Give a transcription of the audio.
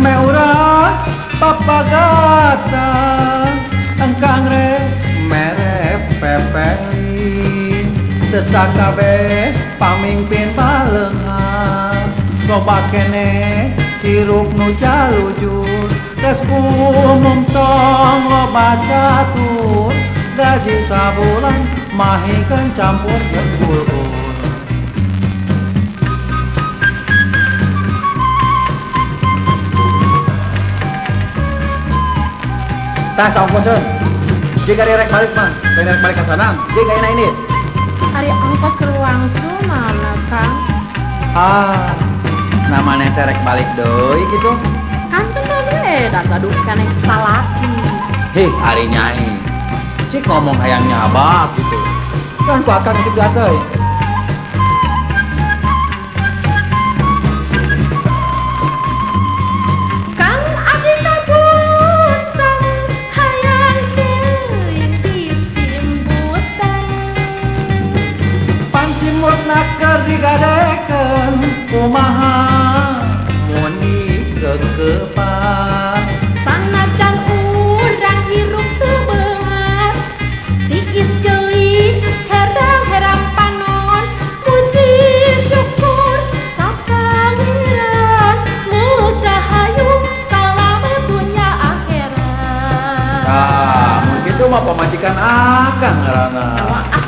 me urang papagata engkang re mere pepeli desa kabeh pamimpin palengan coba kene hirup nu jalujur tes umum tong loba catur gaji sabulan mahikeun campur jeung tah saongkoseun jika direk balik mah direk balik ke sana jika enak ini Ari ongkos ke langsung mana Kang? namanya terek balik doi gitu Kan tuh beda gaduh kaneh salaki. Ari nyai cik ngomong hayangnya abah gitu kan ku akan itu gatai Kang abdi kabusang hayang teuing disimbutan. pansimutna keur digadekeun kumaha mun dikekepan Sanajan urang hirup teu beungat tiis ceui herang-herang panon puji syukur kapangiran nu sahayu salamet dunya akhirat. mun kitu mah pamajikan akang ngaranna